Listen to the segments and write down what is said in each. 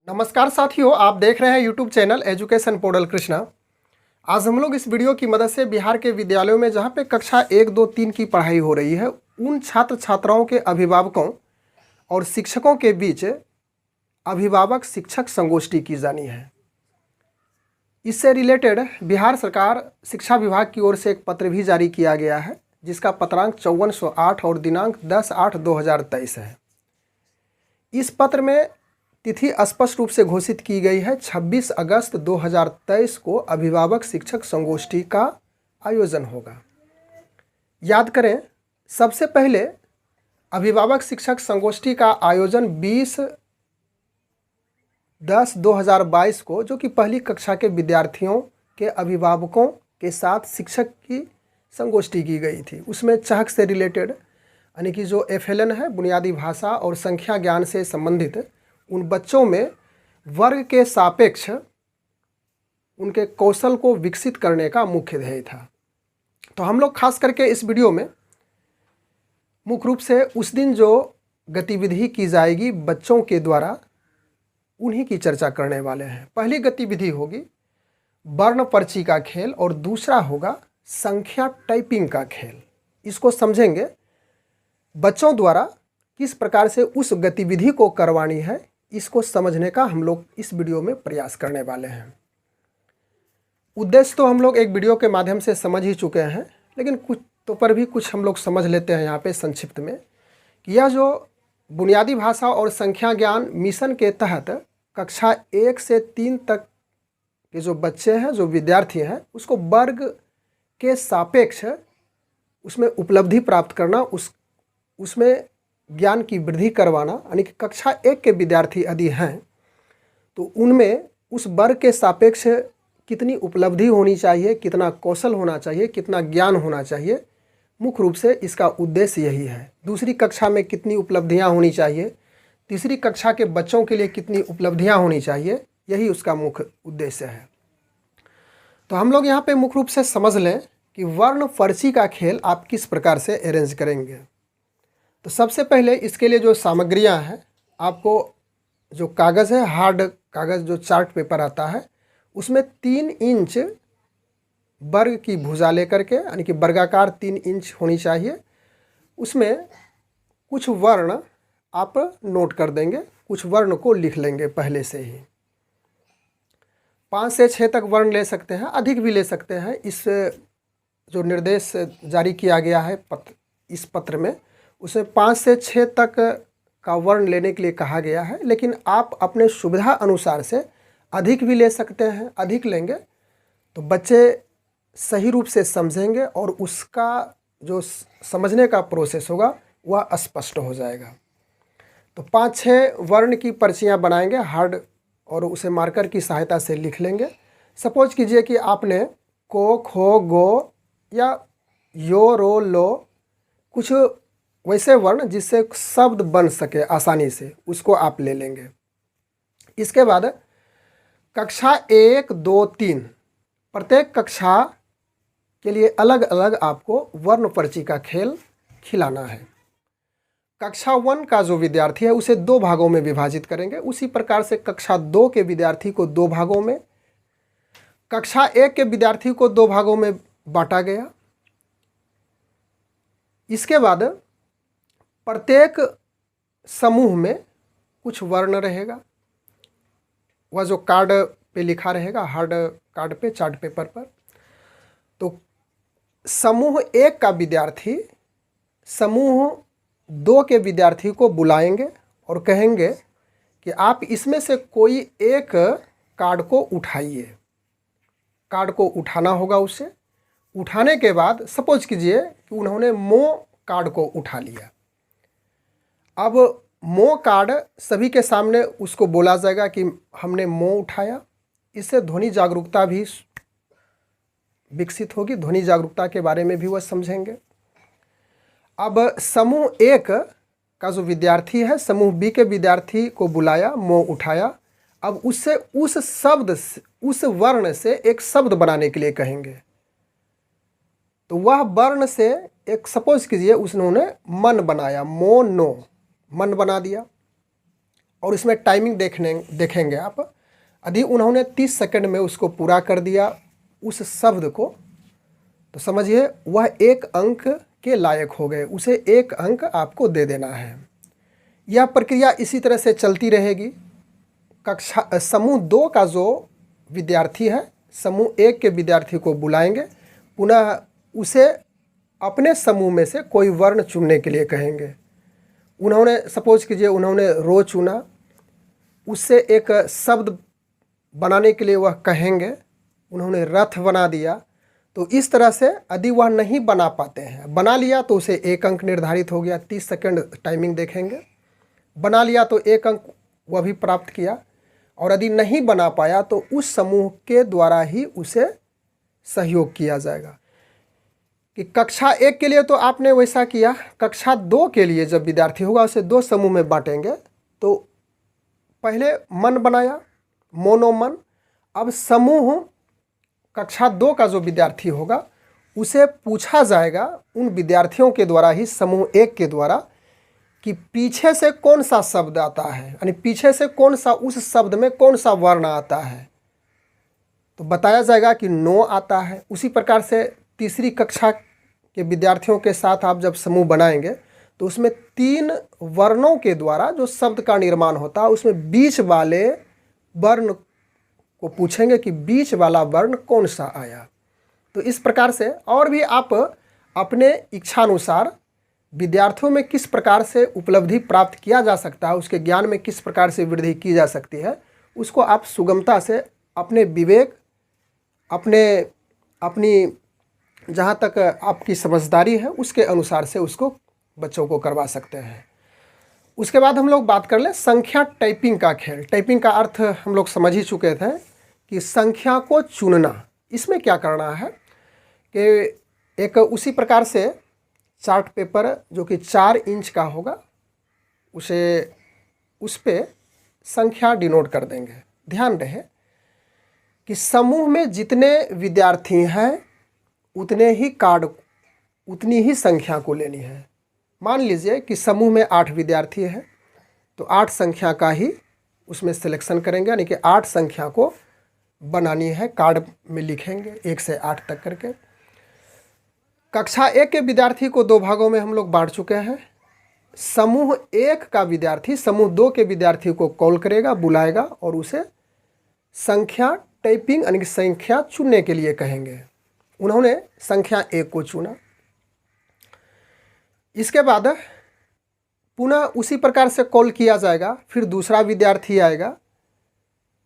नमस्कार साथियों, आप देख रहे हैं YouTube channel education portal Krishna. आज हम लोग इस वीडियो की मदद से बिहार के विद्यालयों में जहां पे कक्षा 1, 2, 3 की पढ़ाई हो रही है उन छात्र छात्राओं के अभिभावकों और शिक्षकों के बीच अभिभावक शिक्षक संगोष्ठी की जानी है। इससे रिलेटेड बिहार सरकार शिक्षा विभाग की ओर से एक पत्र भी जारी किया गया है, जिसका पत्रांक 5408 और दिनांक 10/8/2023 है। इस पत्र में तिथि स्पष्ट रूप से घोषित की गई है। 26 अगस्त 2023 को अभिभावक शिक्षक संगोष्ठी का आयोजन होगा। याद करें, सबसे पहले अभिभावक शिक्षक संगोष्ठी का आयोजन 20/10/2022 को, जो कि पहली कक्षा के विद्यार्थियों के अभिभावकों के साथ शिक्षक की संगोष्ठी की गई थी। उसमें चहक से रिलेटेड यानी कि जो FLN है, बुनियादी भाषा और संख्या ज्ञान से संबंधित उन बच्चों में वर्ग के सापेक्ष उनके कौशल को विकसित करने का मुख्य ध्येय था। तो हम लोग खास करके इस वीडियो में मुख्य रूप से उस दिन जो गतिविधि की जाएगी बच्चों के द्वारा, उन्हीं की चर्चा करने वाले हैं। पहली गतिविधि होगी वर्ण पर्ची का खेल और दूसरा होगा संख्या टाइपिंग का खेल। इसको समझेंगे बच्चों द्वारा किस प्रकार से उस गतिविधि को करवानी है, इसको समझने का हम लोग इस वीडियो में प्रयास करने वाले हैं। उद्देश्य तो हम लोग एक वीडियो के माध्यम से समझ ही चुके हैं, लेकिन कुछ हम लोग समझ लेते हैं यहाँ पे संक्षिप्त में कि यह जो बुनियादी भाषा और संख्या ज्ञान मिशन के तहत कक्षा 1 से 3 तक के जो बच्चे हैं, जो विद्यार्थी हैं, उसको वर्ग के सापेक्ष उसमें उपलब्धि प्राप्त करना, उसमें ज्ञान की वृद्धि करवाना, यानी कि कक्षा 1 के विद्यार्थी यदि हैं तो उनमें उस वर्ग के सापेक्ष कितनी उपलब्धि होनी चाहिए, कितना कौशल होना चाहिए, कितना ज्ञान होना चाहिए, मुख्य रूप से इसका उद्देश्य यही है। दूसरी कक्षा में कितनी उपलब्धियां होनी चाहिए, तीसरी कक्षा के बच्चों के लिए कितनी उपलब्धियां होनी चाहिए, यही उसका मुख्य उद्देश्य है। तो हम लोग यहाँ पे मुख्य रूप से समझ लें कि वर्ण पर्ची का खेल आप किस प्रकार से अरेंज करेंगे। तो सबसे पहले इसके लिए जो सामग्रियां हैं, आपको जो कागज़ है, हार्ड कागज़ जो चार्ट पेपर आता है, उसमें 3 इंच वर्ग की भुजा लेकर के, यानी कि वर्गाकार 3 इंच होनी चाहिए। उसमें कुछ वर्ण आप नोट कर देंगे, कुछ वर्ण को लिख लेंगे पहले से ही। 5 से 6 तक वर्ण ले सकते हैं, अधिक भी ले सकते हैं। इस जो निर्देश जारी किया गया है इस पत्र में, उसे 5 से 6 तक का वर्ण लेने के लिए कहा गया है, लेकिन आप अपने सुविधा अनुसार से अधिक भी ले सकते हैं। अधिक लेंगे तो बच्चे सही रूप से समझेंगे और उसका जो समझने का प्रोसेस होगा वह स्पष्ट हो जाएगा। तो 5-6 वर्ण की पर्चियां बनाएंगे हार्ड, और उसे मार्कर की सहायता से लिख लेंगे। सपोज कीजिए कि आपने को, खो, गो या यो, रो, लो, कुछ वैसे वर्ण जिससे शब्द बन सके आसानी से, उसको आप ले लेंगे। इसके बाद कक्षा 1, 2, 3 प्रत्येक कक्षा के लिए अलग अलग आपको वर्ण पर्ची का खेल खिलाना है। कक्षा 1 का जो विद्यार्थी है उसे 2 भागों में विभाजित करेंगे। उसी प्रकार से कक्षा 2 के विद्यार्थी को 2 भागों में, कक्षा 1 के विद्यार्थी को 2 भागों में बांटा गया। इसके बाद प्रत्येक समूह में कुछ वर्ण रहेगा, वह जो कार्ड पे लिखा रहेगा, हार्ड कार्ड पे, चार्ट पेपर पर। तो समूह 1 का विद्यार्थी समूह 2 के विद्यार्थी को बुलाएंगे और कहेंगे कि आप इसमें से कोई एक कार्ड को उठाइए। कार्ड को उठाना होगा। उसे उठाने के बाद सपोज कीजिए कि उन्होंने मो कार्ड को उठा लिया। अब मो कार्ड सभी के सामने उसको बोला जाएगा कि हमने मो उठाया। इससे ध्वनि जागरूकता भी विकसित होगी, ध्वनि जागरूकता के बारे में भी वह समझेंगे। अब समूह 1 का जो विद्यार्थी है, समूह बी के विद्यार्थी को बुलाया, मो उठाया। अब उससे उस शब्द, उस वर्ण से एक शब्द बनाने के लिए कहेंगे। तो वह वर्ण से एक, सपोज कीजिए उन्होंने मन बनाया, मो, नो, मन बना दिया। और इसमें टाइमिंग देखेंगे आप। यदि उन्होंने 30 सेकंड में उसको पूरा कर दिया उस शब्द को, तो समझिए वह 1 अंक के लायक हो गए, उसे 1 अंक आपको दे देना है। यह प्रक्रिया इसी तरह से चलती रहेगी। समूह 2 का जो विद्यार्थी है, समूह 1 के विद्यार्थी को बुलाएंगे, पुनः उसे अपने समूह में से कोई वर्ण चुनने के लिए कहेंगे। उन्होंने सपोज कीजिए उन्होंने रो चुना, उससे एक शब्द बनाने के लिए वह कहेंगे, उन्होंने रथ बना दिया। तो इस तरह से यदि वह नहीं बना पाते हैं, बना लिया तो उसे 1 अंक निर्धारित हो गया, 30 सेकंड टाइमिंग देखेंगे। बना लिया तो 1 अंक वह भी प्राप्त किया, और यदि नहीं बना पाया तो उस समूह के द्वारा ही उसे सहयोग किया जाएगा। कि कक्षा 1 के लिए तो आपने वैसा किया, कक्षा 2 के लिए जब विद्यार्थी होगा उसे 2 समूह में बांटेंगे। तो पहले मन बनाया, मोनोमन। अब समूह कक्षा 2 का जो विद्यार्थी होगा उसे पूछा जाएगा उन विद्यार्थियों के द्वारा ही, समूह 1 के द्वारा, कि पीछे से कौन सा शब्द आता है, यानी पीछे से कौन सा, उस शब्द में कौन सा वर्ण आता है। तो बताया जाएगा कि नो आता है। उसी प्रकार से तीसरी कक्षा के विद्यार्थियों के साथ आप जब समूह बनाएंगे तो उसमें 3 वर्णों के द्वारा जो शब्द का निर्माण होता है, उसमें बीच वाले वर्ण को पूछेंगे कि बीच वाला वर्ण कौन सा आया। तो इस प्रकार से और भी आप अपने इच्छानुसार विद्यार्थियों में किस प्रकार से उपलब्धि प्राप्त किया जा सकता है, उसके ज्ञान में किस प्रकार से वृद्धि की जा सकती है, उसको आप सुगमता से अपने विवेक, अपनी जहाँ तक आपकी समझदारी है उसके अनुसार से उसको बच्चों को करवा सकते हैं। उसके बाद हम लोग बात कर लें संख्या टाइपिंग का खेल। टाइपिंग का अर्थ हम लोग समझ ही चुके थे कि संख्या को चुनना। इसमें क्या करना है कि एक उसी प्रकार से चार्ट पेपर जो कि 4 इंच का होगा, उस पे संख्या डिनोट कर देंगे। ध्यान रहे कि समूह में जितने विद्यार्थी हैं उतने ही कार्ड, उतनी ही संख्या को लेनी है। मान लीजिए कि समूह में 8 विद्यार्थी हैं, तो 8 संख्या का ही उसमें सिलेक्शन करेंगे, यानी कि 8 संख्या को बनानी है, कार्ड में लिखेंगे 1 से 8 तक करके। कक्षा 1 के विद्यार्थी को 2 भागों में हम लोग बांट चुके हैं। समूह 1 का विद्यार्थी समूह 2 के विद्यार्थी को कॉल करेगा, बुलाएगा और उसे संख्या टाइपिंग यानी कि संख्या चुनने के लिए कहेंगे। उन्होंने संख्या 1 को चुना। इसके बाद पुनः उसी प्रकार से कॉल किया जाएगा, फिर दूसरा विद्यार्थी आएगा।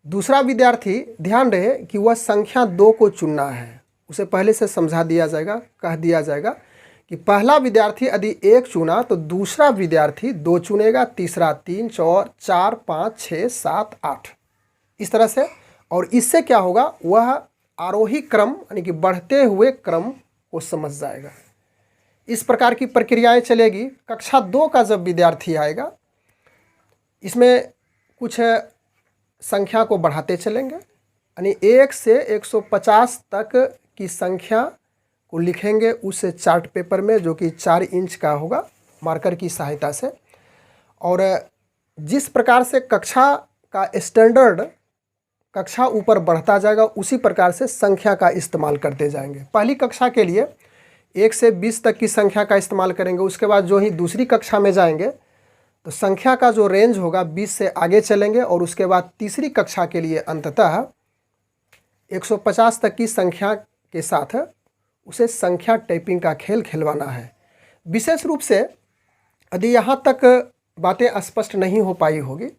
दूसरा विद्यार्थी, ध्यान रहे कि वह संख्या 2 को चुनना है, उसे पहले से समझा दिया जाएगा, कह दिया जाएगा कि पहला विद्यार्थी यदि 1 चुना तो दूसरा विद्यार्थी 2 चुनेगा, तीसरा 3, 4, 5, 6, 7, 8, इस तरह से। और इससे क्या होगा, वह आरोही क्रम यानी कि बढ़ते हुए क्रम को समझ जाएगा। इस प्रकार की प्रक्रियाएं चलेगी। कक्षा 2 का जब विद्यार्थी आएगा, इसमें कुछ संख्या को बढ़ाते चलेंगे, यानी 1 से 150 तक की संख्या को लिखेंगे उस चार्ट पेपर में जो कि 4 इंच का होगा, मार्कर की सहायता से। और जिस प्रकार से कक्षा का स्टैंडर्ड कक्षा ऊपर बढ़ता जाएगा, उसी प्रकार से संख्या का इस्तेमाल करते जाएंगे। पहली कक्षा के लिए 1 से 20 तक की संख्या का इस्तेमाल करेंगे। उसके बाद जो ही दूसरी कक्षा में जाएंगे तो संख्या का जो रेंज होगा 20 से आगे चलेंगे, और उसके बाद तीसरी कक्षा के लिए अंततः 150 तक की संख्या के साथ उसे संख्या टाइपिंग का खेल खिलवाना है। विशेष रूप से यदि यहाँ तक बातें स्पष्ट नहीं हो पाई होगी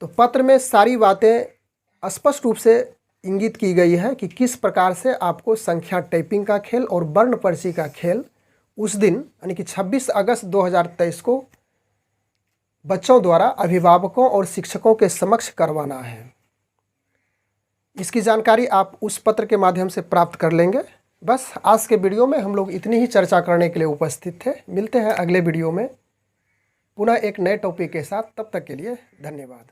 तो पत्र में सारी बातें स्पष्ट रूप से इंगित की गई है कि किस प्रकार से आपको संख्या टाइपिंग का खेल और वर्ण पर्ची का खेल उस दिन यानी कि 26 अगस्त 2023 को बच्चों द्वारा अभिभावकों और शिक्षकों के समक्ष करवाना है। इसकी जानकारी आप उस पत्र के माध्यम से प्राप्त कर लेंगे। बस आज के वीडियो में हम लोग इतनी ही चर्चा करने के लिए उपस्थित थे। मिलते हैं अगले वीडियो में पुनः एक नए टॉपिक के साथ। तब तक के लिए धन्यवाद।